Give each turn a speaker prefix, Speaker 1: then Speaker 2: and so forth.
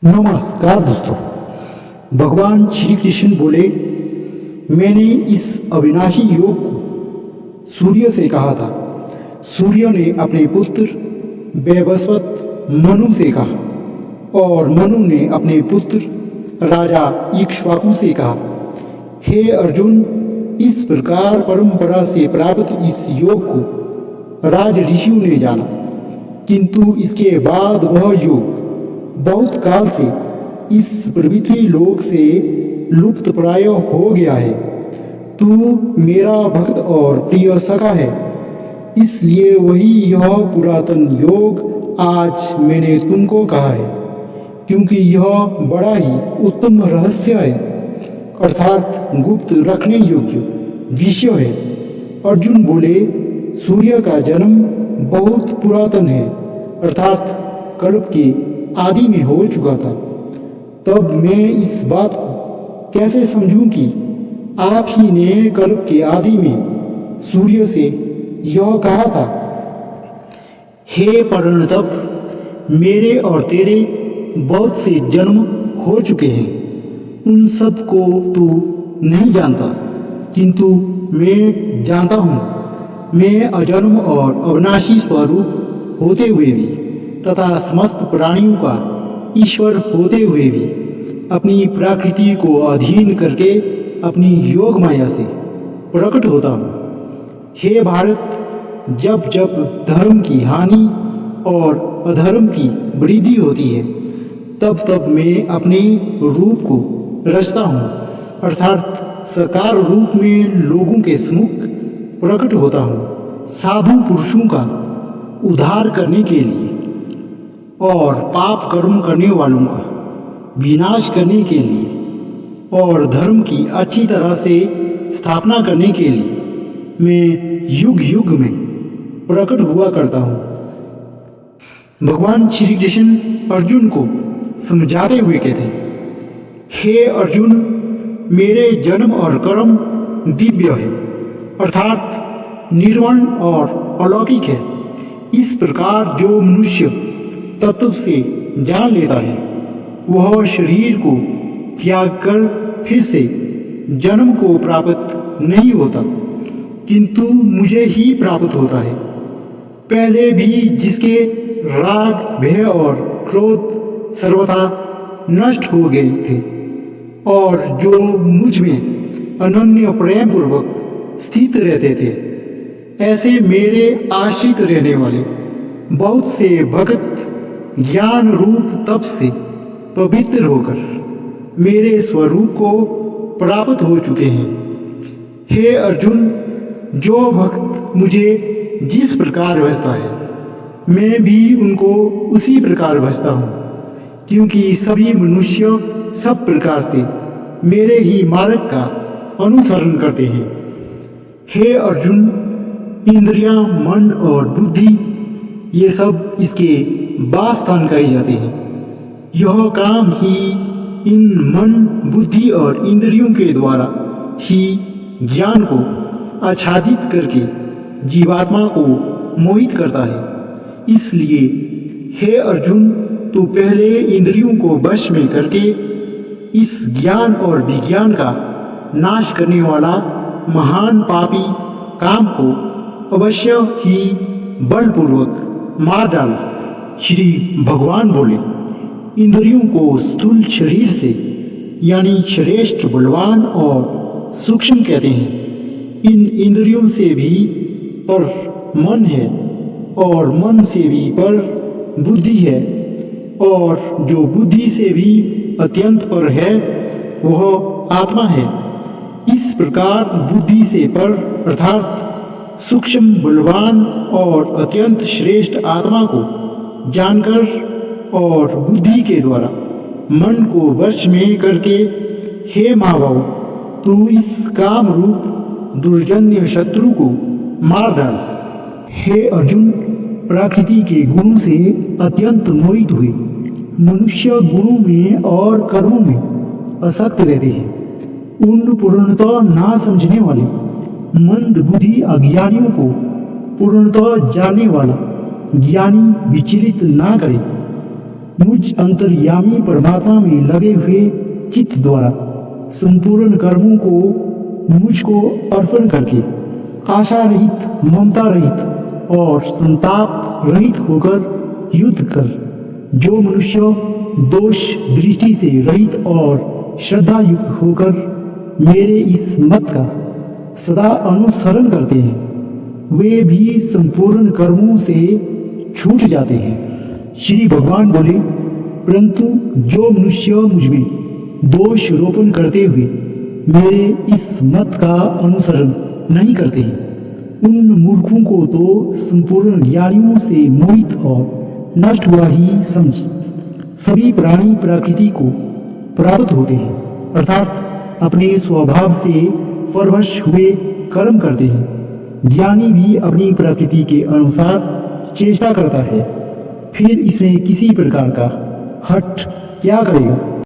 Speaker 1: नमस्कार दोस्तों। भगवान श्री कृष्ण बोले, मैंने इस अविनाशी योग को सूर्य से कहा था। सूर्य ने अपने पुत्र वैवस्वत मनु से कहा और मनु ने अपने पुत्र राजा इक्ष्वाकु से कहा। हे अर्जुन, इस प्रकार परंपरा से प्राप्त इस योग को राज ऋषियों ने जाना, किंतु इसके बाद वह योग बहुत काल से इस पृथ्वी लोक से लुप्त प्राय हो गया है। तू मेरा भक्त और प्रिय सखा है, इसलिए वही यह पुरातन योग आज मैंने तुमको कहा है, क्योंकि यह बड़ा ही उत्तम रहस्य है, अर्थात गुप्त रखने योग्य विषय है। अर्जुन बोले, सूर्य का जन्म बहुत पुरातन है, अर्थात कल्प के आदि में हो चुका था। तब मैं इस बात को कैसे समझूं कि आप ही ने कल्प के आदि में सूर्य से यह कहा था, हे परिणतप, मेरे और तेरे बहुत से जन्म हो चुके हैं, उन सब को तू नहीं जानता, किंतु मैं जानता हूँ। मैं अजन्म और अविनाशी स्वरूप होते हुए भी तथा समस्त प्राणियों का ईश्वर होते हुए भी अपनी प्रकृति को अधीन करके अपनी योग माया से प्रकट होता हूँ। हे भारत, जब जब धर्म की हानि और अधर्म की वृद्धि होती है, तब तब मैं अपने रूप को रचता हूँ, अर्थात साकार रूप में लोगों के सम्मुख प्रकट होता हूँ, साधु पुरुषों का उद्धार करने के लिए और पाप कर्म करने वालों का विनाश करने के लिए और धर्म की अच्छी तरह से स्थापना करने के लिए मैं युग युग में प्रकट हुआ करता हूँ। भगवान श्री कृष्ण अर्जुन को समझाते हुए कहते हैं, हे अर्जुन, मेरे जन्म और कर्म दिव्य है, अर्थात निर्वाण और अलौकिक है। इस प्रकार जो मनुष्य तत्व से जान लेता है, वह शरीर को त्याग कर फिर से जन्म को प्राप्त नहीं होता, किंतु मुझे ही प्राप्त होता है। पहले भी जिसके राग, भय और क्रोध सर्वथा नष्ट हो गए थे और जो मुझ में अनन्य प्रेम पूर्वक स्थित रहते थे, ऐसे मेरे आश्रित रहने वाले बहुत से भक्त ज्ञान रूप तप से पवित्र होकर मेरे स्वरूप को प्राप्त हो चुके हैं। हे अर्जुन, जो भक्त मुझे जिस प्रकार भजता है, मैं भी उनको उसी प्रकार भजता हूँ, क्योंकि सभी मनुष्य सब प्रकार से मेरे ही मार्ग का अनुसरण करते हैं। हे अर्जुन, इंद्रियां, मन और बुद्धि ये सब इसके वासस्थान कहे जाते हैं। यह काम ही इन मन, बुद्धि और इंद्रियों के द्वारा ही ज्ञान को आच्छादित करके जीवात्मा को मोहित करता है। इसलिए हे अर्जुन, तू पहले इंद्रियों को वश में करके इस ज्ञान और विज्ञान का नाश करने वाला महान पापी काम को अवश्य ही बलपूर्वक मार डाल। श्री भगवान बोले, इंद्रियों को स्थूल शरीर से यानी श्रेष्ठ, बलवान और सूक्ष्म कहते हैं। इन इंद्रियों से भी पर मन है और मन से भी पर बुद्धि है, और जो बुद्धि से भी अत्यंत पर है वह आत्मा है। इस प्रकार बुद्धि से पर अर्थात सूक्ष्म, बलवान और अत्यंत श्रेष्ठ आत्मा को जानकर और बुद्धि के द्वारा मन को वश में करके, हे महाभाव, तू इस काम रूप दुर्जन्य शत्रु को मार डाल। हे अर्जुन, प्रकृति के गुणों से अत्यंत मोहित हुए मनुष्य गुणों में और कर्मों में आसक्त रहते हैं। उन पूर्णतः ना समझने वाले मंद बुद्धि अज्ञानियों को पूर्णतः जानने वाला ज्ञानी विचलित ना करे। मुझ अंतर्यामी परमात्मा में लगे हुए चित्त द्वारा संपूर्ण कर्मों को मुझको अर्पण करके आशा रहित, ममता रहित और संताप रहित होकर युद्ध कर जो मनुष्य दोष दृष्टि से रहित और श्रद्धा युक्त होकर मेरे इस मत का सदा अनुसरण करते हैं वे भी संपूर्ण कर्मों से छूट जाते हैं। श्री भगवान बोले, परंतु जो मनुष्य मुझमें दोष रोपण करते हुए मेरे इस मत का अनुसरण नहीं करते हैं उन मूर्खों को तो संपूर्ण ज्ञानियों से मोहित और नष्ट हुआ ही समझ सभी प्राणी प्रकृति को प्राप्त होते हैं, अर्थात अपने स्वभाव से परवश हुए कर्म करते हैं। ज्ञानी भी अपनी प्रकृति के अनुसार चेष्टा करता है, फिर इसमें किसी प्रकार का हठ क्या करेगा।